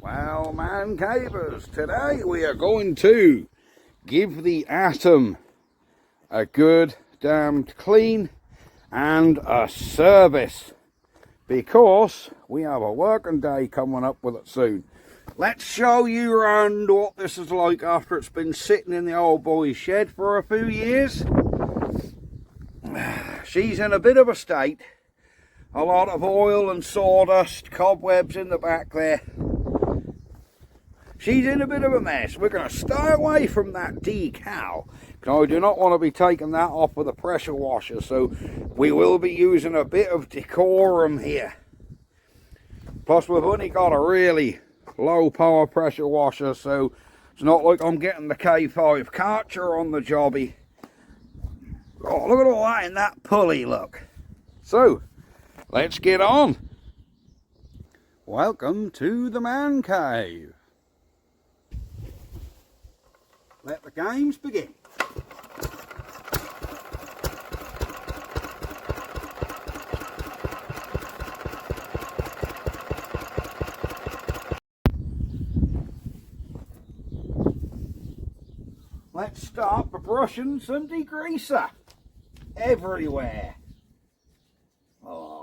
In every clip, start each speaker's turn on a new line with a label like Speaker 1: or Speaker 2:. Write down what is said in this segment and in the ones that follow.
Speaker 1: Well, man cavers, today we are going to give the Atom a good damned clean and a service, because we have a working day coming up with it soon. Let's show you around what this is like after it's been sitting in the old boy's shed for a few years. She's in a bit of a state. A lot of oil and sawdust, cobwebs in the back there. She's in a bit of a mess. We're going to stay away from that decal, because I do not want to be taking that off with a pressure washer, so we will be using a bit of decorum here. Plus we've only got a really low power pressure washer, so it's not like I'm getting the K5 Karcher on the jobby. Oh, look at all that in that pulley, look. So, let's get on. Welcome to the man cave. Let the games begin. Let's start by brushing some degreaser everywhere. Oh.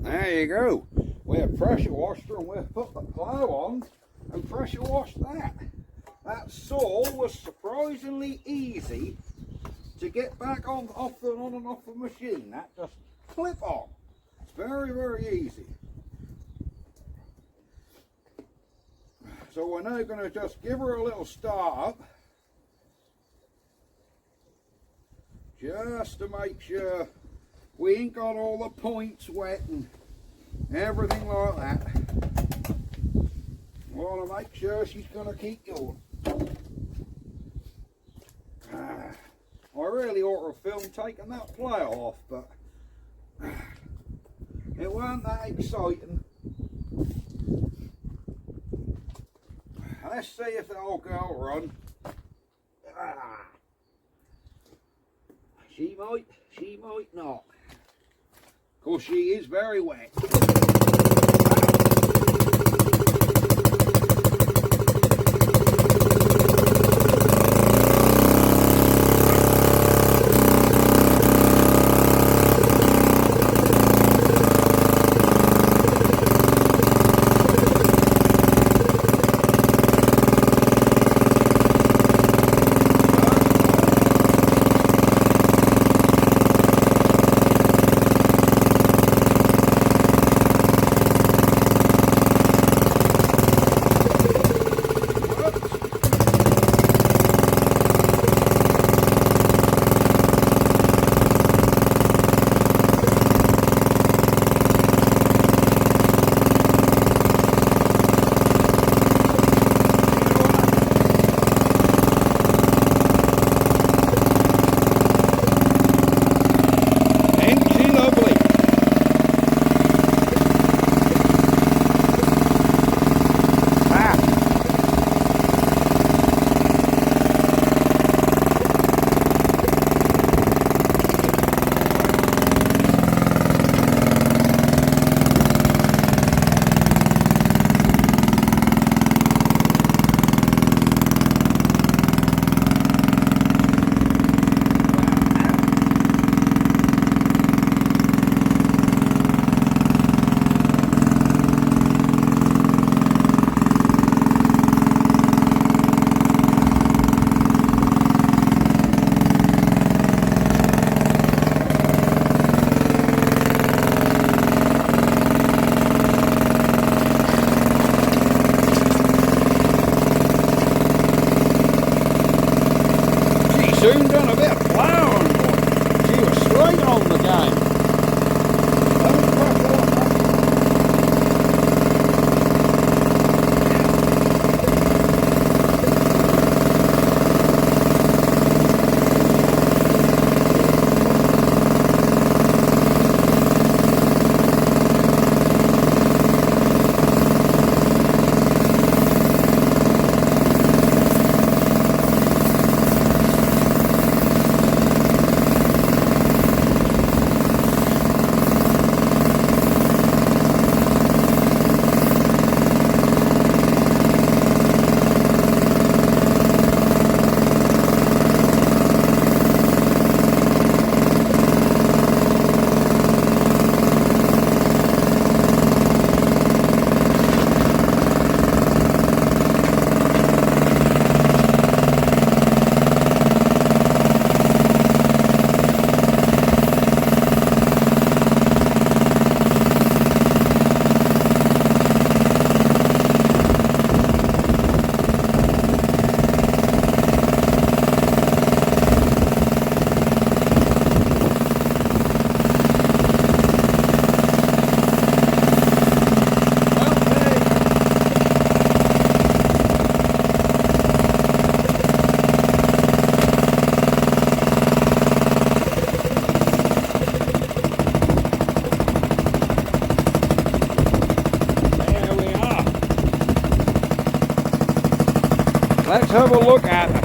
Speaker 1: There you go. We have pressure washed her and we've put the plough on and pressure washed that. That saw was surprisingly easy to get back on and off the machine. That just clip on. It's very, very easy. So we're now going to just give her a little start up, just to make sure we ain't got all the points wet and everything like that. We want to make sure she's going to keep going. I really ought to have filmed taking that plough off, but it weren't that exciting. Let's see if the old girl run. She might not. Of course, she is very wet. soon done a bit of ploughing, boy. She was straight on the game. Let's have a look at them.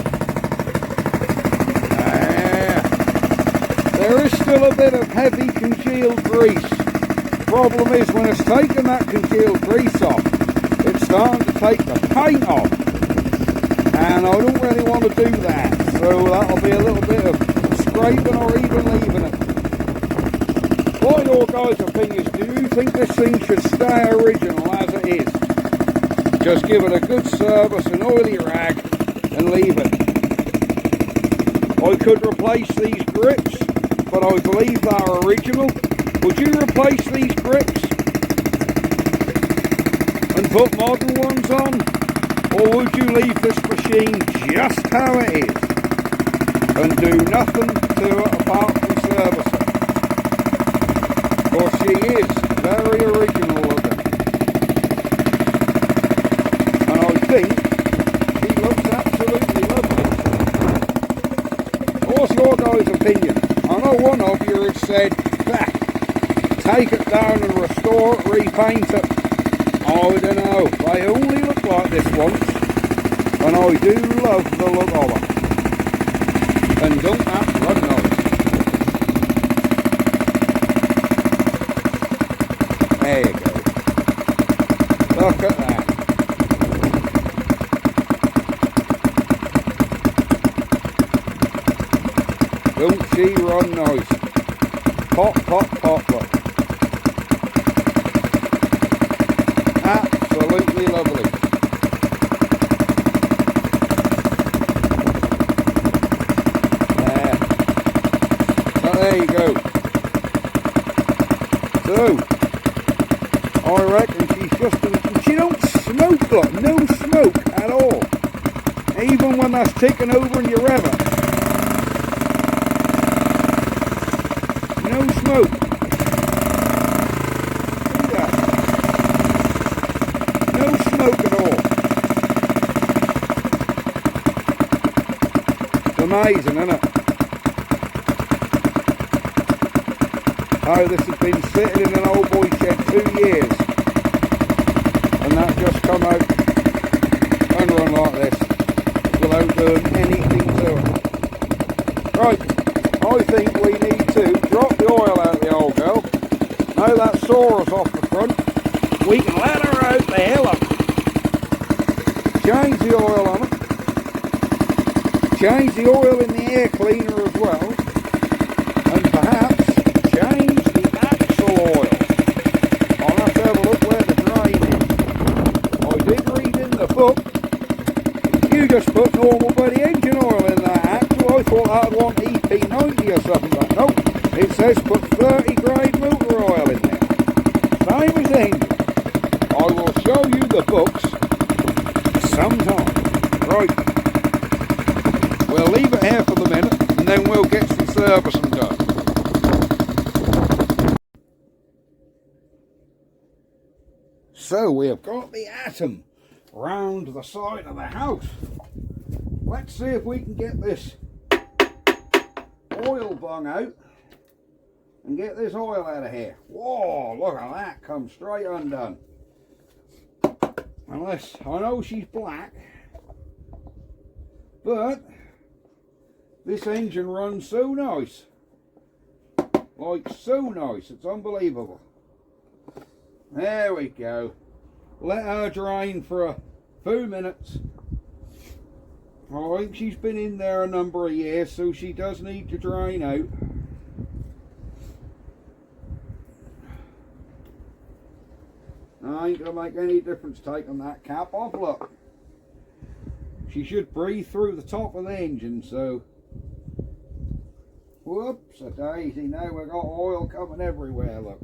Speaker 1: There is still a bit of heavy congealed grease. Problem is, when it's taken that congealed grease off, it's starting to take the paint off. And I don't really want to do that. So that'll be a little bit of scraping or even leaving it. What are your guys' opinions? Do you think this thing should stay original as it is? Just give it a good service, an oily rag, and leave it. I could replace these grips, but I believe they're original. Would you replace these grips and put modern ones on? Or would you leave this machine just how it is and do nothing to it apart from servicing? Because she is very original looking. And I think she looks absolutely lovely. What's your guys' opinion? I know one of you has said, take it down and restore it, repaint it. I don't know. They only look like this once, and I do love the look of it. And don't that run nice? There you go. Look at that. Don't she run nice? Pop, pop, pop, look. Absolutely lovely. There. So there you go. So, I reckon she's just, she don't smoke, look, no smoke at all. Even when that's taken over and you rev it. No smoke. Yeah. No smoke at all. It's amazing, isn't it? Oh, this has been sitting in an old boy shed 2 years. And that just come out and run like this without doing anything to it. Right, I think we need to drop the oil out of the old girl. Now that saw us off the front, we can let her out there, look. Change the oil on it. Change the oil in the air cleaner as well. And perhaps change the axle oil. I'll have to have a look where the drain is. I did read in the book, you just put normal bloody engine oil in that axle. I thought I'd want EP90 or something, but nope. It says put 30 grade motor oil in there. Same as engine. I will show you the books sometime. Right. We'll leave it here for the minute. purpose and done. So we have got the Atom round the side of the house. Let's see if we can get this oil bung out and get this oil out of here. Whoa, look at that, come straight undone. Unless, I know she's black, but this engine runs so nice. Like so nice, it's unbelievable. There we go. Let her drain for a few minutes. I think she's been in there a number of years, so she does need to drain out. I ain't gonna make any difference taking that cap off, look. She should breathe through the top of the engine, so. Whoops, a daisy, now we've got oil coming everywhere, look.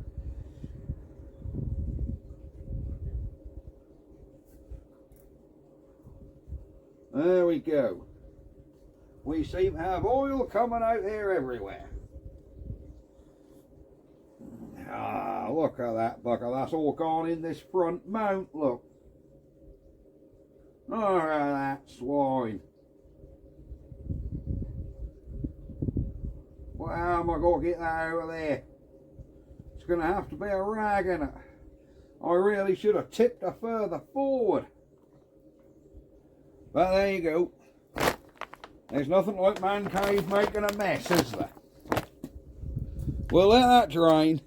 Speaker 1: There we go. We seem to have oil coming out here everywhere. Ah, look at that bucket. That's all gone in this front mount, look. Look at that swine. Well, how am I going to get that out of there? It's going to have to be a rag in it. I really should have tipped her further forward. But there you go. There's nothing like man cave making a mess, is there? We'll let that drain.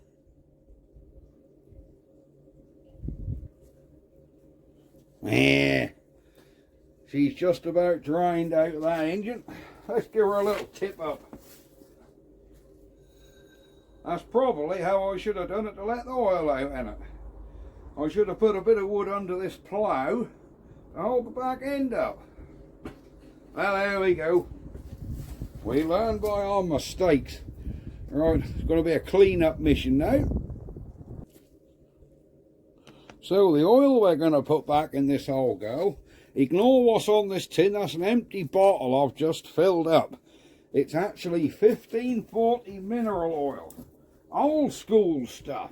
Speaker 1: Yeah. She's just about drained out of that engine. Let's give her a little tip up. That's probably how I should have done it to let the oil out in it. I should have put a bit of wood under this plough to hold the back end up. Well, there we go. We learn by our mistakes. Right, it's going to be a clean-up mission now. So the oil we're going to put back in this hole, girl. Ignore what's on this tin. That's an empty bottle I've just filled up. It's actually 1540 mineral oil. Old school stuff.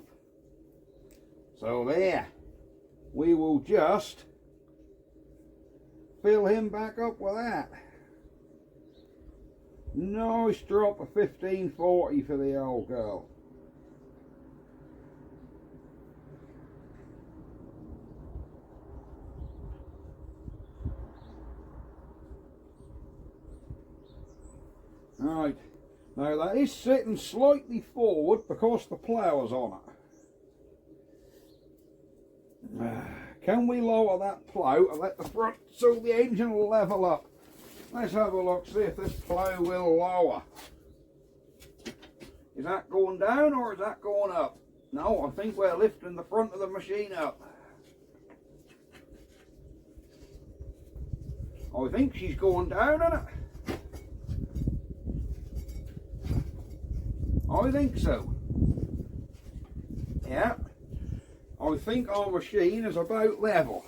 Speaker 1: So there. We will just fill him back up with that. Nice drop of 1540 for the old girl. Right, now that is sitting slightly forward because the plough is on it. Can we lower that plough and let the front so the engine will level up? Let's have a look, see if this plough will lower. Is that going down or is that going up? No, I think we're lifting the front of the machine up. I think she's going down, isn't it? I think so. Yeah. I think our machine is about level.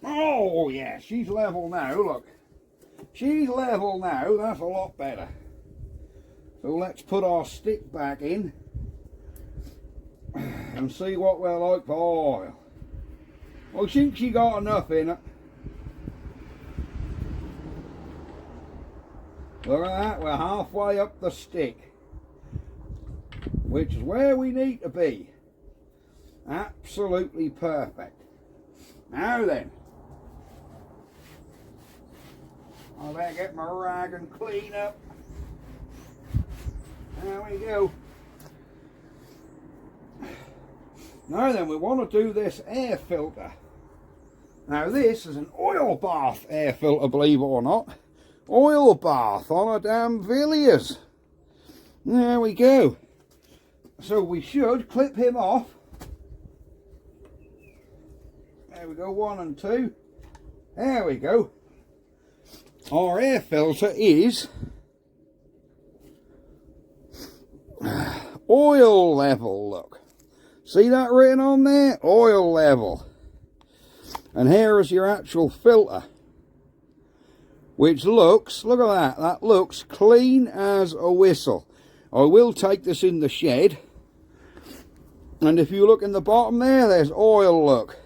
Speaker 1: Oh yeah, she's level now, look. She's level now, that's a lot better. So let's put our stick back in and see what we're like for oil. I think she got enough in it. Look at that, we're halfway up the stick, which is where we need to be. Absolutely perfect. Now then, I better get my rag and clean up. There we go. Now then, we want to do this air filter. Now this is an oil bath air filter, believe it or not. Oil bath on a damn Villiers. There we go. So we should clip him off. There we go, 1 and 2. There we go. Our air filter is oil level, look. See that written on there? Oil level. And here is your actual filter. which looks, look at that looks clean as a whistle. I will take this in the shed, and if you look in the bottom there, there's oil, look,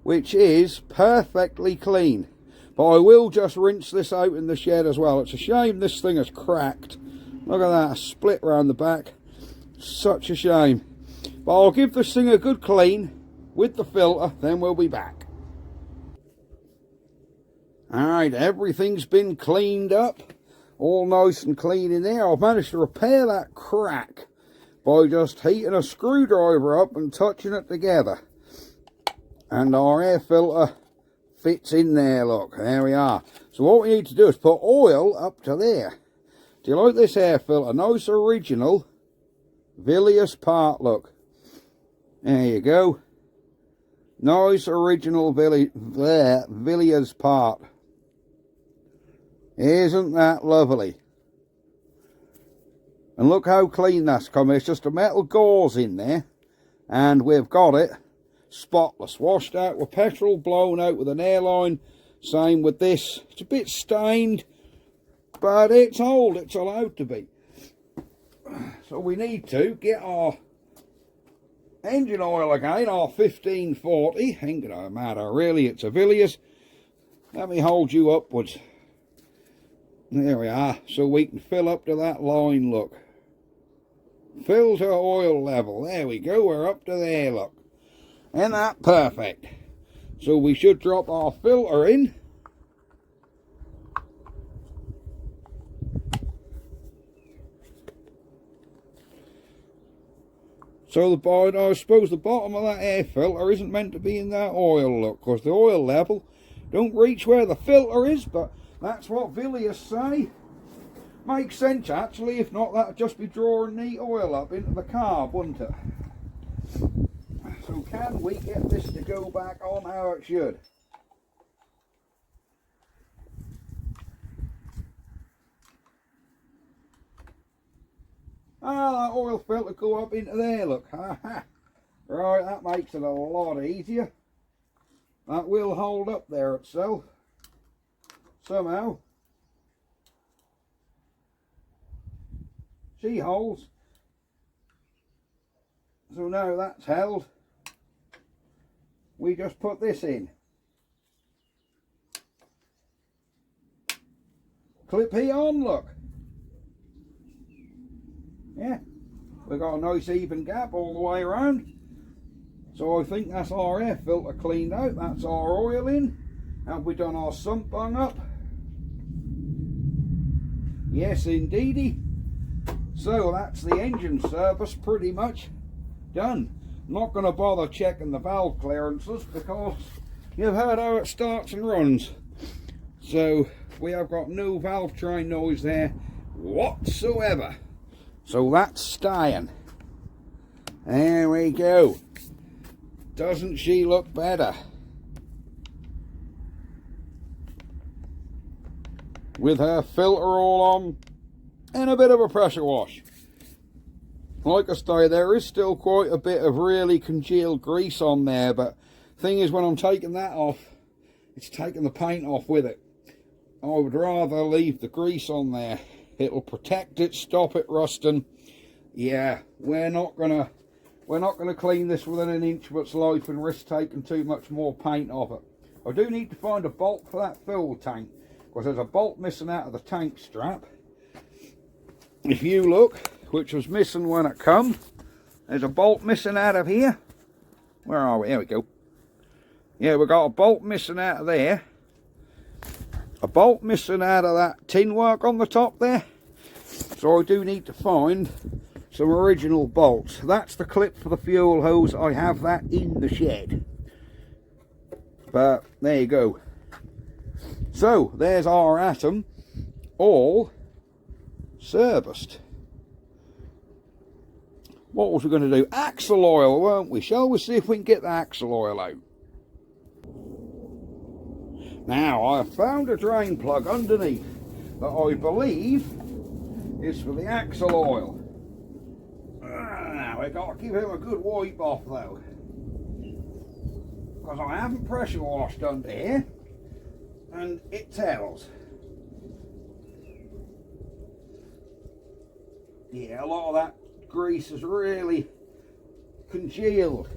Speaker 1: which is perfectly clean. But I will just rinse this out in the shed as well. It's a shame this thing has cracked. Look at that, a split round the back. Such a shame. But I'll give this thing a good clean with the filter, then we'll be back. Alright, everything's been cleaned up. All nice and clean in there. I've managed to repair that crack by just heating a screwdriver up and touching it together. And our air filter fits in there, look. There we are. So what we need to do is put oil up to there. Do you like this air filter? Nice original Villiers part, look. There you go. Nice original Villiers part. Isn't that lovely? And look how clean that's coming. It's just a metal gauze in there, and we've got it spotless, washed out with petrol, blown out with an airline. Same with this. It's a bit stained, but it's old. It's allowed to be. So we need to get our engine oil again, our 1540. Ain't gonna matter really, it's a Villiers. Let me hold you upwards. There we are, so we can fill up to that line, look. Fill to oil level, there we go, we're up to there, look. Isn't that perfect? So we should drop our filter in. So I suppose the bottom of that air filter isn't meant to be in that oil, look, because the oil level don't reach where the filter is, but that's what Villiers say. Makes sense, actually. If not, that'd just be drawing the oil up into the carb, wouldn't it? So can we get this to go back on how it should? Ah, that oil filter go up into there, look. Right, that makes it a lot easier. That will hold up there itself. Somehow. See holes. So now that's held. We just put this in. Clip heat on, look. Yeah, we've got a nice even gap all the way around. So I think that's our air filter cleaned out. That's our oil in. Have we done our sump bung up? Yes, indeedy. So that's the engine service pretty much done. Not going to bother checking the valve clearances because you've heard how it starts and runs. So we have got no valve train noise there whatsoever. So that's staying. There we go. Doesn't she look better? With her filter all on and a bit of a pressure wash. Like I say, there is still quite a bit of really congealed grease on there, but thing is, when I'm taking that off, it's taking the paint off with it. I would rather leave the grease on there. It'll protect it, stop it rusting. Yeah, we're not gonna clean this within an inch of its life and risk taking too much more paint off it. I do need to find a bolt for that fuel tank, because there's a bolt missing out of the tank strap. If you look, which was missing when it come, there's a bolt missing out of here. Where are we? There we go. Yeah, we've got a bolt missing out of there. A bolt missing out of that tin work on the top there. So I do need to find some original bolts. That's the clip for the fuel hose. I have that in the shed. But there you go. So there's our Atom all serviced. What was we going to do? Axle oil, weren't we? Shall we see if we can get the axle oil out? Now, I have found a drain plug underneath that I believe is for the axle oil. Now, we've got to give him a good wipe off though, because I haven't pressure washed under here and it tells. Yeah, a lot of that grease is really congealed.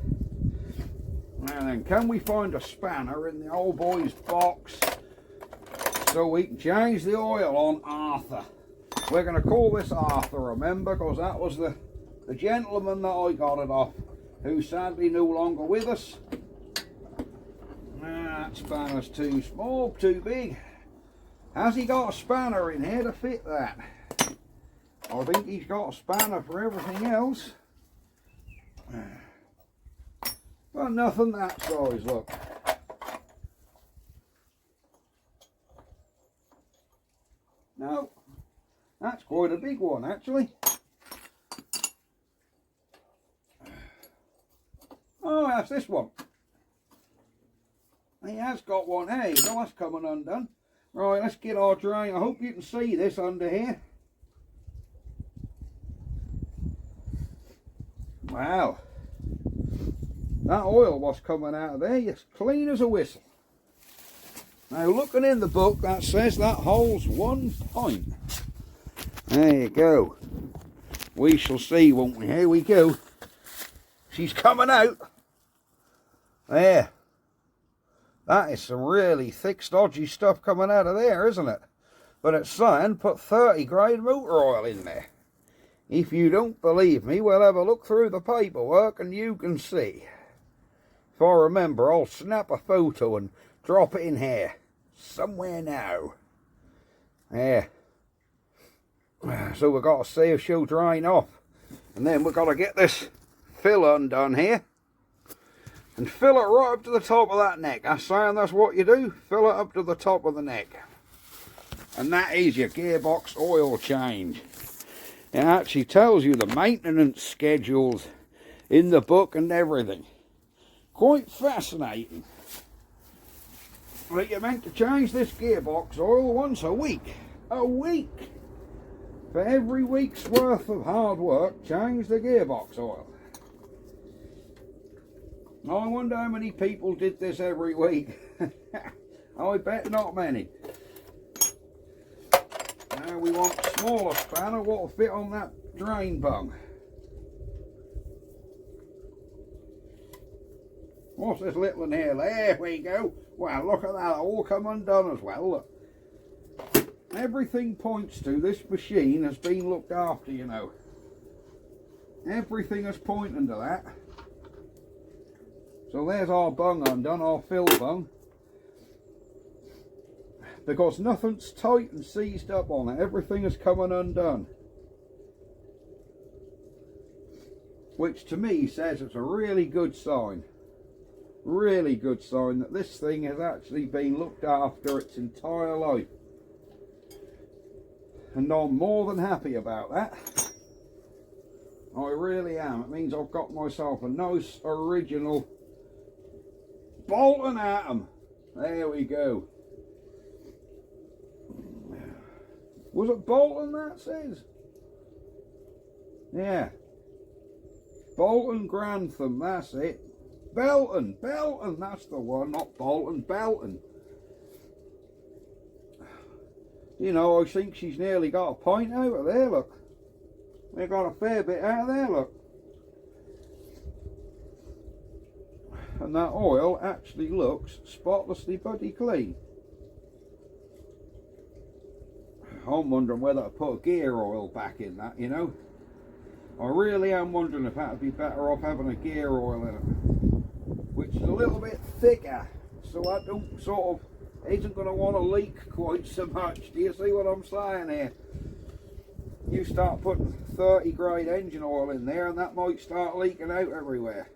Speaker 1: And then can we find a spanner in the old boy's box so we can change the oil on Arthur? We're going to call this Arthur, remember, because that was the gentleman that I got it off, who's sadly no longer with us. That spanner's too small, too big. Has he got a spanner in here to fit that? I think he's got a spanner for everything else. But nothing that size, look. No, that's quite a big one actually. Oh, that's this one. He has got one. Hey, no, that's coming undone. Right, let's get our drain. I hope you can see this under here. Wow. That oil was coming out of there, it's clean as a whistle. Now looking in the book, that says that holds 1 pint. There you go. We shall see, won't we? Here we go. She's coming out. There. That is some really thick, stodgy stuff coming out of there, isn't it? But it's saying put 30 grade motor oil in there. If you don't believe me, we'll have a look through the paperwork and you can see. If I remember, I'll snap a photo and drop it in here. Somewhere now. There. So we've got to see if she'll drain off. And then we've got to get this fill undone here. And fill it right up to the top of that neck. I'm saying that's what you do. Fill it up to the top of the neck. And that is your gearbox oil change. It actually tells you the maintenance schedules in the book and everything. Quite fascinating. But you're meant to change this gearbox oil once a week. A week! For every week's worth of hard work, change the gearbox oil. I wonder how many people did this every week. I bet not many. Now we want a smaller spanner, what will fit on that drain bung. What's this little one here? There we go. Wow, look at that, all come undone as well. Look. Everything points to this machine has been looked after, you know. Everything is pointing to that. So there's our bung undone, our fill bung. Because nothing's tight and seized up on it. Everything is coming undone. Which to me says it's a really good sign. Really good sign that this thing has actually been looked after its entire life. And I'm more than happy about that. I really am. It means I've got myself a nice original Barford Atom. There we go. Was it Bolton that says? Yeah. Bolton Grantham, that's it. Belton, that's the one, not Bolton, Belton. You know, I think she's nearly got a pint out of there, look. They got a fair bit out of there, look. And that oil actually looks spotlessly bloody clean. I'm wondering whether to put a gear oil back in that, you know. I really am wondering if that would be better off having a gear oil in it. Which is a little bit thicker, so I don't sort of, isn't going to want to leak quite so much. Do you see what I'm saying here? You start putting 30 grade engine oil in there and that might start leaking out everywhere.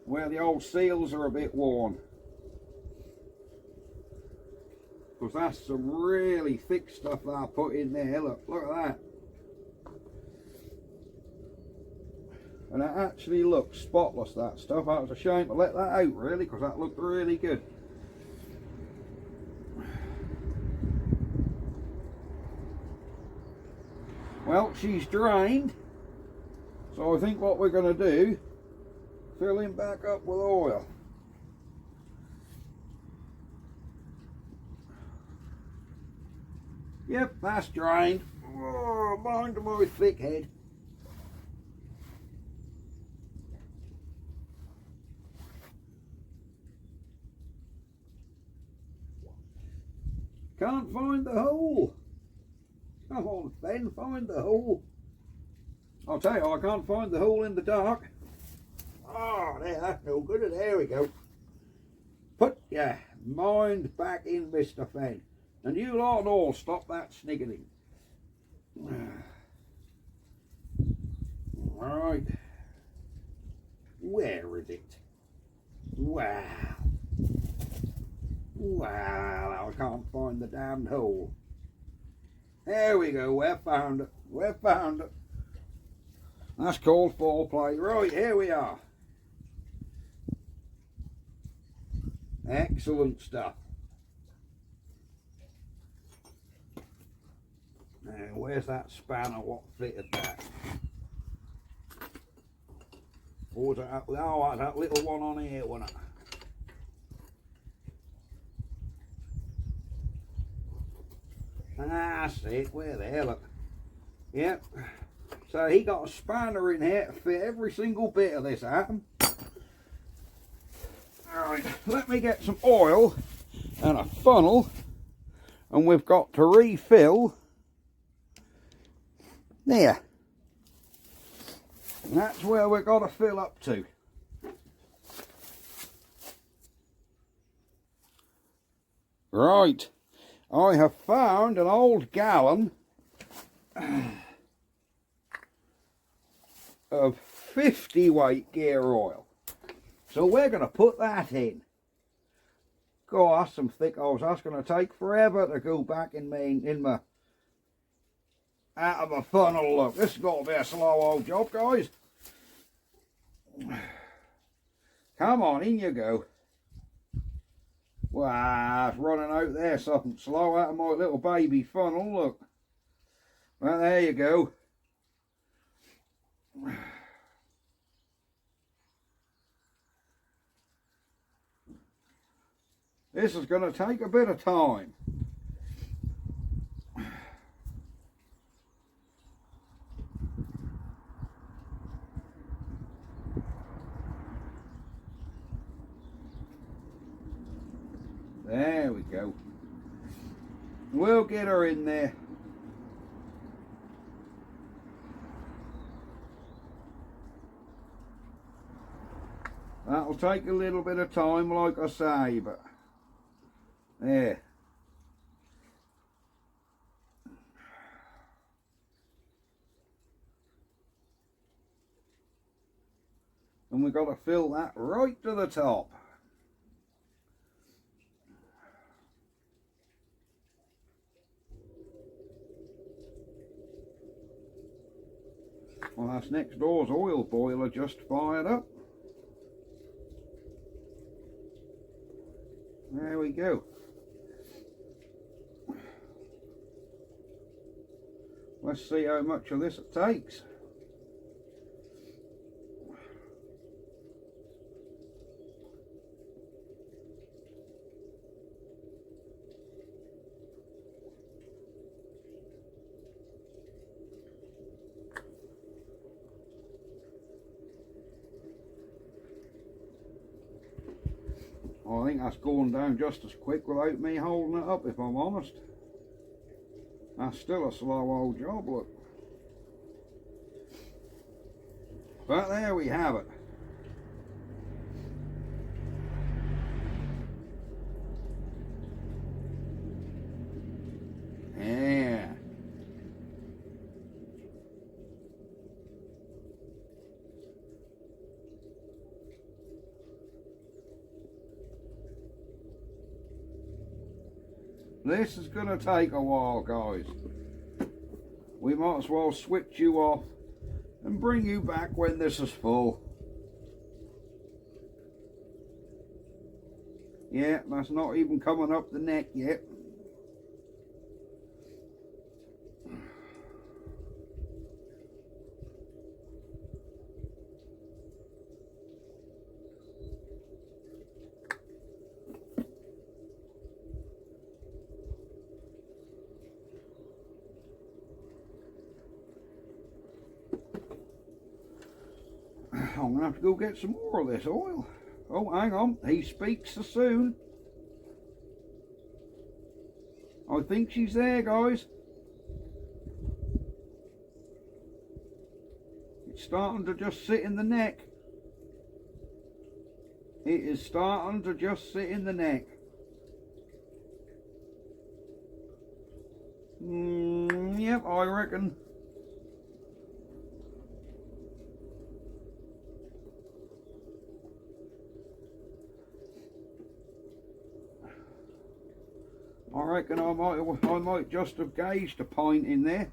Speaker 1: Where the old seals are a bit worn. Because that's some really thick stuff that I put in there. Look at that. And it actually looks spotless, that stuff. That was a shame to let that out really, because that looked really good. Well, she's drained. So I think what we're going to do, fill him back up with oil. Yep, that's drained. Oh, mind my thick head. Can't find the hole. Come on, Ben, find the hole. I'll tell you, I can't find the hole in the dark. Oh, there, that's no good. There we go. Put your mind back in, Mr. Fenn. And you lot and all stop that sniggering. Right. Where is it? Wow. Wow, I can't find the damned hole. There we go, we found it. We found it. That's called foreplay. Right, here we are. Excellent stuff. Now, where's that spanner? What fitted that? Or was that, oh, that little one on here, wasn't it? That's it, we're there, look. Yep. So he got a spanner in here to fit every single bit of this atom. Alright, let me get some oil and a funnel, and we've got to refill there. And that's where we've got to fill up to. Right, I have found an old gallon of 50 weight gear oil. So we're going to put that in. God, that's some thick oils. That's going to take forever to go back in my out of a funnel. Look, this has got to be a slow old job, guys. Come on, in you go. Wow, it's running out there something slow out of my little baby funnel, look. Well, there you go. This is going to take a bit of time. There we go. We'll get her in there. That'll take a little bit of time, like I say, but there. And we've got to fill that right to the top. Well, that's next door's oil boiler just fired up. There we go. Let's see how much of this it takes. I think that's going down just as quick without me holding it up, if I'm honest. That's still a slow old job, look. But there we have it. Yeah. This is going to take a while, guys. We might as well switch you off and bring you back when this is full. Yeah, that's not even coming up the neck yet. I'm going to have to go get some more of this oil. Oh, hang on, he speaks so soon. I think she's there, guys. It's starting to just sit in the neck. It is starting to just sit in the neck. Yep, I reckon. I reckon I might just have gauged a pint in there.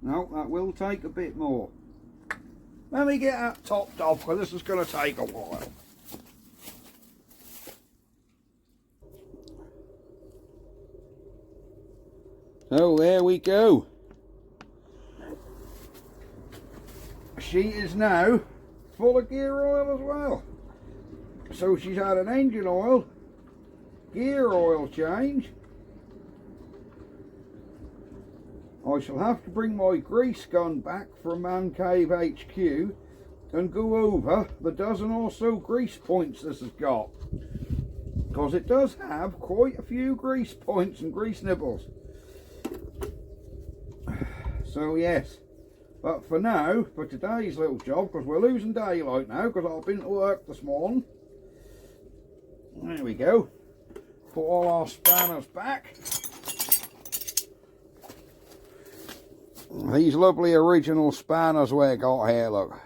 Speaker 1: No, that will take a bit more. Let me get that topped off, because this is going to take a while. So there we go. She is now full of gear oil as well. So she's had an engine oil, gear oil change. I shall have to bring my grease gun back from Man Cave HQ and go over the dozen or so grease points this has got, because it does have quite a few grease points and grease nibbles. So yes, but for now, for today's little job, because we're losing daylight now, because I've been to work this morning. There we go. Put all our spanners back. These lovely original spanners we got here, look.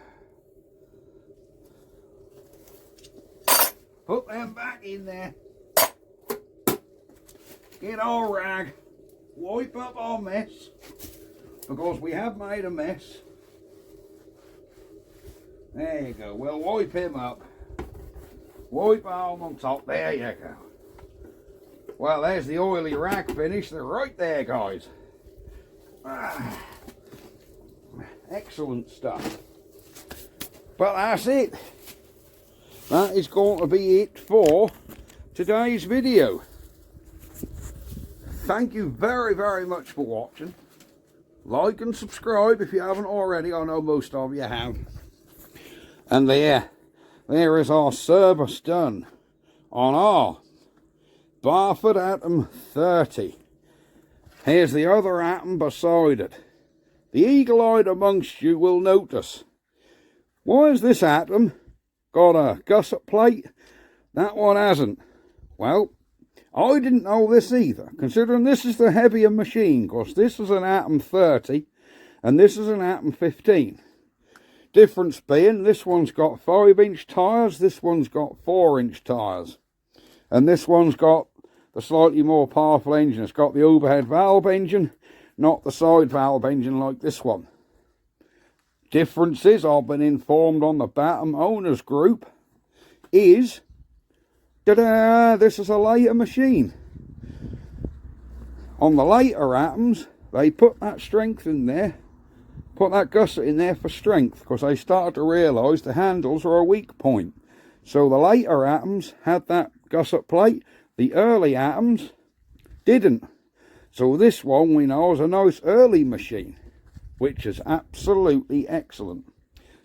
Speaker 1: Put them back in there. Get our rag. Wipe up our mess, because we have made a mess. There you go. We'll wipe him up. Wipe arm on top. There you go. Well, there's the oily rag finish. They're right there, guys. Excellent stuff. But that's it. That is going to be it for today's video. Thank you very, very much for watching. Like and subscribe if you haven't already. I know most of you have. And there is our service done on our Barford Atom 30. Here's the other atom beside it. The eagle-eyed amongst you will notice, why has this atom got a gusset plate? That one hasn't. Well, I didn't know this either, considering this is the heavier machine, because this is an Atom 30 and this is an Atom 15. Difference being, this one's got 5-inch tyres, this one's got 4-inch tyres. And this one's got the slightly more powerful engine. It's got the overhead valve engine, not the side valve engine like this one. Differences, I've been informed on the Batum Owners Group, is, ta-da, this is a later machine. On the later Atoms, they put that strength in there, put that gusset in there for strength, because they started to realise the handles are a weak point. So the later Atoms had that gusset plate, the early Atoms didn't. So this one we know is a nice early machine, which is absolutely excellent.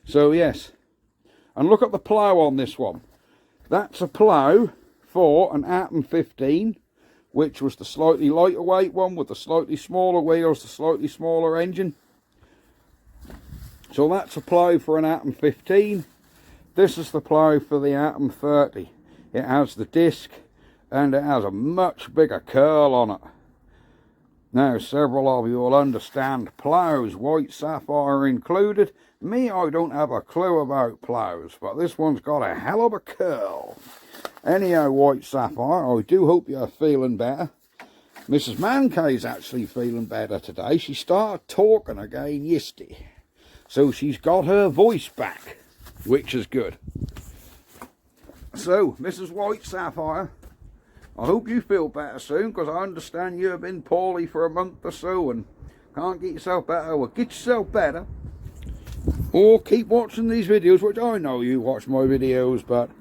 Speaker 1: So yes, and look at the plough on this one. That's a plough for an Atom 15, which was the slightly lighter weight one with the slightly smaller wheels, the slightly smaller engine. So that's a plough for an Atom 15. This is the plough for the Atom 30. It has the disc and it has a much bigger curl on it. Now, several of you will understand ploughs, white sapphire included. Me, I don't have a clue about ploughs, but this one's got a hell of a curl. Anyhow, white sapphire, I do hope you're feeling better. Mrs. Mankay's actually feeling better today. She started talking again yesterday, so she's got her voice back, which is good. So, Mrs. White Sapphire, I hope you feel better soon, because I understand you have been poorly for a month or so and can't get yourself better. Well, get yourself better, or keep watching these videos, which I know you watch my videos, but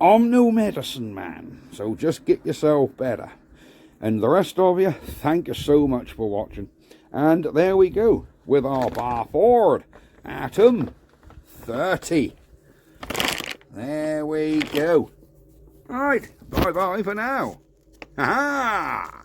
Speaker 1: I'm no medicine man, so just get yourself better. And the rest of you, thank you so much for watching. And there we go. with our Barford Atom 30. There we go. Right, bye-bye for now. Ha-ha!